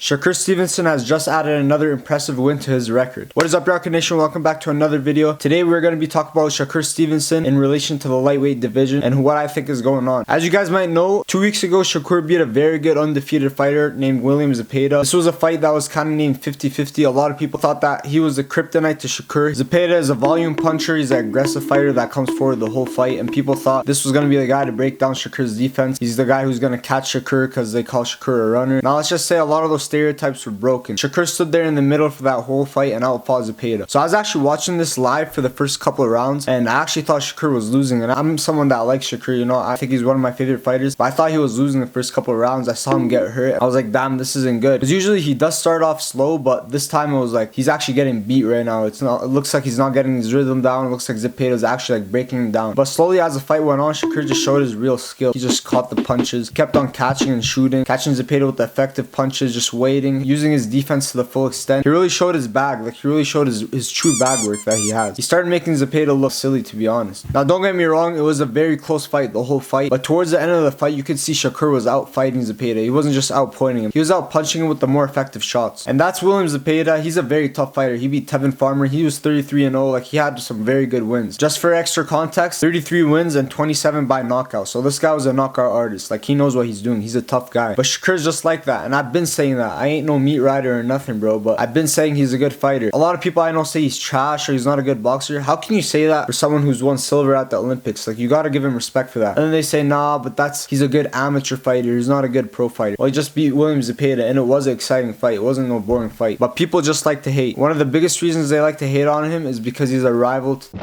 Shakur Stevenson has just added another impressive win to his record. What is up, Yarka Nation? Welcome back to another video. Today we're going to be talking about Shakur Stevenson in relation to the lightweight division and what I think is going on. As you guys might know, 2 weeks ago Shakur beat a very good undefeated fighter named William Zepeda. This was a fight that was kind of named 50-50. A lot of people thought that he was the kryptonite to Shakur. Zepeda is a volume puncher. He's an aggressive fighter that comes forward the whole fight, and people thought this was going to be the guy to break down Shakur's defense. He's the guy who's going to catch Shakur because they call Shakur a runner. Now let's just say a lot of those stereotypes were broken. Shakur stood there in the middle for that whole fight and outfought Zepeda. So I was actually watching this live for the first couple of rounds, and I actually thought Shakur was losing. And I'm someone that likes Shakur, you know, I think he's one of my favorite fighters, but I thought he was losing the first couple of rounds. I saw him get hurt. I was like, damn, this isn't good. Because usually he does start off slow, but this time it was like he's actually getting beat right now. It looks like he's not getting his rhythm down. It looks like Zepeda is actually like breaking him down. But slowly as the fight went on, Shakur just showed his real skill. He just caught the punches, kept on catching and shooting, catching Zepeda with the effective punches, just waiting, using his defense to the full extent. He really showed his bag. Like, he really showed his true bag work that he has. He started making Zepeda look silly, to be honest. Now, don't get me wrong, it was a very close fight, the whole fight. But towards the end of the fight, you could see Shakur was out fighting Zepeda. He wasn't just out pointing him. He was out punching him with the more effective shots. And that's William Zepeda. He's a very tough fighter. He beat Tevin Farmer. He was 33-0. Like, he had some very good wins. Just for extra context, 33 wins and 27 by knockout. So this guy was a knockout artist. Like, he knows what he's doing. He's a tough guy. But Shakur's just like that. And I've been saying that. I ain't no meat rider or nothing, bro, but I've been saying he's a good fighter. A lot of people I know say he's trash or he's not a good boxer. How can you say that for someone who's won silver at the Olympics? Like, you gotta give him respect for that. And then they say, nah, but he's a good amateur fighter. He's not a good pro fighter. Well, he just beat William Zepeda, and it was an exciting fight. It wasn't no boring fight. But people just like to hate. One of the biggest reasons they like to hate on him is because he's a rival to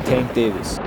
Tank Davis.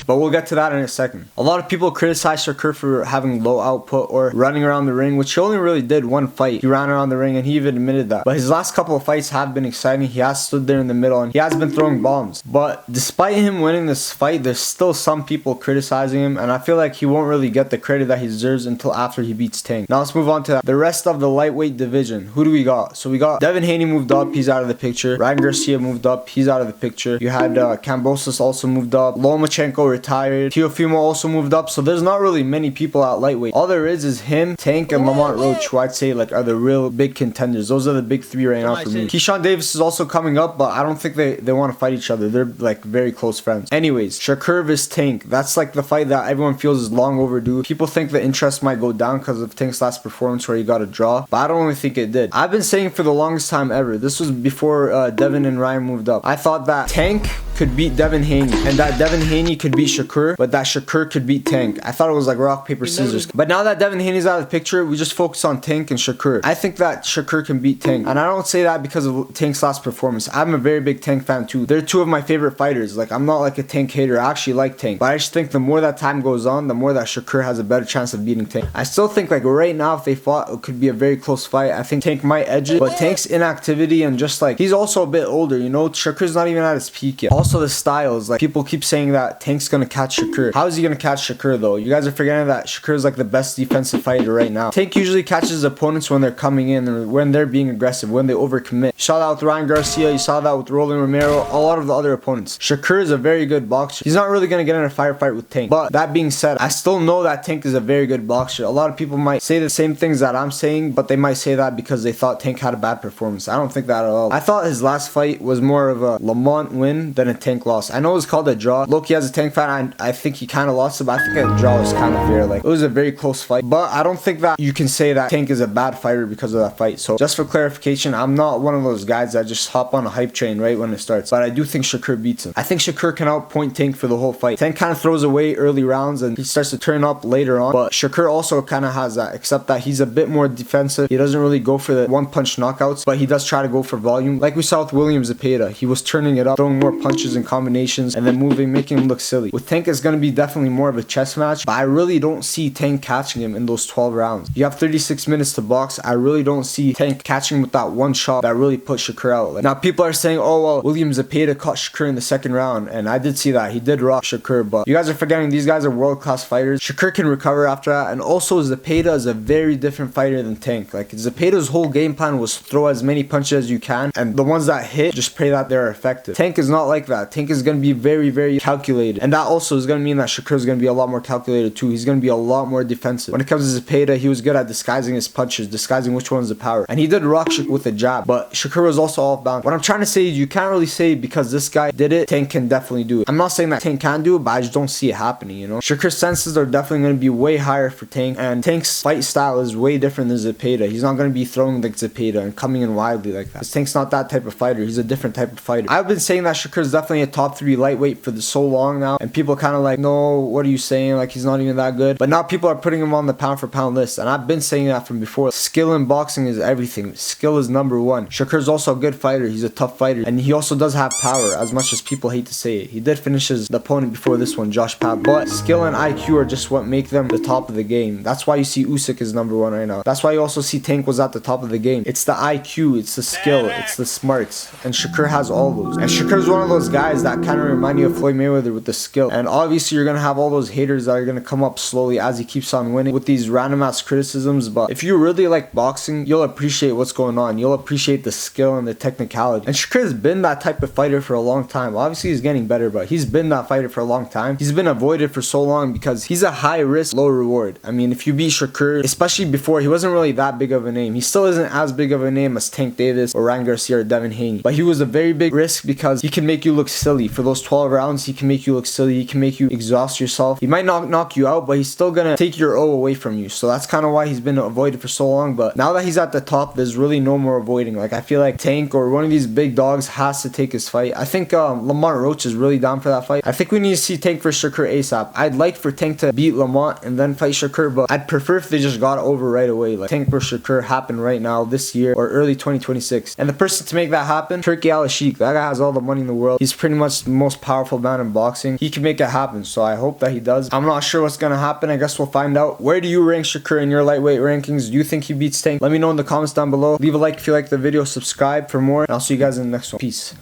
But we'll get to that in a second. A lot of people criticize Shakur for having low output or running around the ring, which he only really did one fight. He ran around the ring and he even admitted that. But his last couple of fights have been exciting. He has stood there in the middle and he has been throwing bombs. But despite him winning this fight, there's still some people criticizing him, and I feel like he won't really get the credit that he deserves until after he beats Tank. Now let's move on to the rest of the lightweight division. Who do we got? So we got Devin Haney moved up. He's out of the picture. Ryan Garcia moved up. He's out of the picture. You had Kambosos also moved up. Lomachenko retired. Teofimo also moved up. So there's not really many people at lightweight. All there is him, Tank, and Lamont Roach, who I'd say like are the real big contenders. Those are the big three right now for me. Keyshawn Davis is also coming up, but I don't think they want to fight each other. They're like very close friends. Anyways, Shakur vs Tank. That's like the fight that everyone feels is long overdue. People think the interest might go down because of Tank's last performance where he got a draw, but I don't really think it did. I've been saying for the longest time ever, this was before Devin and Ryan moved up, I thought that Tank could beat Devin Haney and that Devin Haney could beat Shakur, but that Shakur could beat Tank. I thought it was like rock, paper, scissors. But now that Devin Haney's out of the picture, we just focus on Tank and Shakur. I think that Shakur can beat Tank, and I don't say that because of Tank's last performance. I'm a very big Tank fan too. They're two of my favorite fighters. Like, I'm not like a Tank hater. I actually like Tank, but I just think the more that time goes on, the more that Shakur has a better chance of beating Tank. I still think like right now if they fought, it could be a very close fight. I think Tank might edge it, but Tank's inactivity and just like he's also a bit older, you know. Shakur's not even at his peak yet. Also the styles, like people keep saying that Tank's gonna catch Shakur. How is he gonna catch Shakur though? You guys are forgetting that Shakur is like the best defensive fighter right now. Tank usually catches his opponents when they're coming in or when they're being aggressive, when they overcommit. You saw that with Ryan Garcia, you saw that with Roland Romero, a lot of the other opponents. Shakur is a very good boxer. He's not really gonna get in a firefight with Tank. But that being said, I still know that Tank is a very good boxer. A lot of people might say the same things that I'm saying, but they might say that because they thought Tank had a bad performance. I don't think that at all. I thought his last fight was more of a Lamont win than a Tank loss. I know it was called a draw. Loki, as a Tank fan, I think he kind of lost it, but I think a draw was kind of fair. Like, it was a very close fight, but I don't think that you can say that Tank is a bad fighter because of that fight. So just for clarification, I'm not one of those guys that just hop on a hype train right when it starts, but I do think Shakur beats him. I think Shakur can outpoint Tank for the whole fight. Tank kind of throws away early rounds and he starts to turn up later on, but Shakur also kind of has that, except that he's a bit more defensive. He doesn't really go for the one punch knockouts, but he does try to go for volume. Like we saw with William Zepeda, he was turning it up, throwing more punches and combinations and then moving, making him look silly. With Tank, it's going to be definitely more of a chess match, but I really don't see Tank catching him in those 12 rounds. You have 36 minutes to box. I really don't see Tank catching him with that one shot that really put Shakur out. Like, now people are saying, oh well, William Zepeda caught Shakur in the second round, and I did see that. He did rock Shakur, but you guys are forgetting these guys are world-class fighters. Shakur can recover after that, and also Zepeda is a very different fighter than Tank. Like, Zepeda's whole game plan was throw as many punches as you can, and the ones that hit, just pray that they're effective. Tank is not like that. that. Tank is going to be very, very calculated. And that also is going to mean that Shakur is going to be a lot more calculated too. He's going to be a lot more defensive. When it comes to Zepeda, he was good at disguising his punches, disguising which one's the power. And he did rock Shakur with a jab, but Shakur was also off balance. What I'm trying to say is you can't really say because this guy did it, Tank can definitely do it. I'm not saying that Tank can do it, but I just don't see it happening, you know? Shakur's senses are definitely going to be way higher for Tank, and Tank's fight style is way different than Zepeda. He's not going to be throwing like Zepeda and coming in widely like that. Tank's not that type of fighter. He's a different type of fighter. I've been saying that Shakur's definitely a top 3 lightweight for so long now, and people kind of like, no, what are you saying? Like, he's not even that good. But now people are putting him on the pound for pound list, and I've been saying that from before. Skill in boxing is everything. Skill is number 1. Shakur's also a good fighter. He's a tough fighter, and he also does have power, as much as people hate to say it. He did finish the opponent before this one, Josh Pat, but skill and IQ are just what make them the top of the game. That's why you see Usyk is number 1 right now. That's why you also see Tank was at the top of the game. It's the IQ, it's the skill, it's the smarts, and Shakur has all those. And Shakur's one of those guys that kind of remind you of Floyd Mayweather with the skill. And obviously you're gonna have all those haters that are gonna come up slowly as he keeps on winning with these random ass criticisms, but if you really like boxing, you'll appreciate what's going on. You'll appreciate the skill and the technicality. And Shakur has been that type of fighter for a long time. Obviously he's getting better, but he's been that fighter for a long time. He's been avoided for so long because he's a high risk, low reward. I mean, if you beat Shakur, especially before, he wasn't really that big of a name. He still isn't as big of a name as Tank Davis or Ryan Garcia or Devin Haney, but he was a very big risk because he can make you look silly. For those 12 rounds, he can make you look silly. He can make you exhaust yourself. He might not knock you out, but he's still gonna take your O away from you. So that's kind of why he's been avoided for so long. But now that he's at the top, there's really no more avoiding. Like, I feel like Tank or one of these big dogs has to take his fight. I think Lamont Roach is really down for that fight. I think we need to see Tank for Shakur ASAP. I'd like for Tank to beat Lamont and then fight Shakur, but I'd prefer if they just got over right away. Like, Tank versus Shakur happen right now this year or early 2026. And the person to make that happen, Turki Al-Sheikh. That guy has all the money in the world. He's pretty much the most powerful man in boxing. He can make it happen, so I hope that he does. I'm not sure what's gonna happen. I guess we'll find out. Where do you rank Shakur in your lightweight rankings? Do you think he beats Tank? Let me know in the comments down below. Leave a like if you like the video, subscribe for more, and I'll see you guys in the next one. Peace.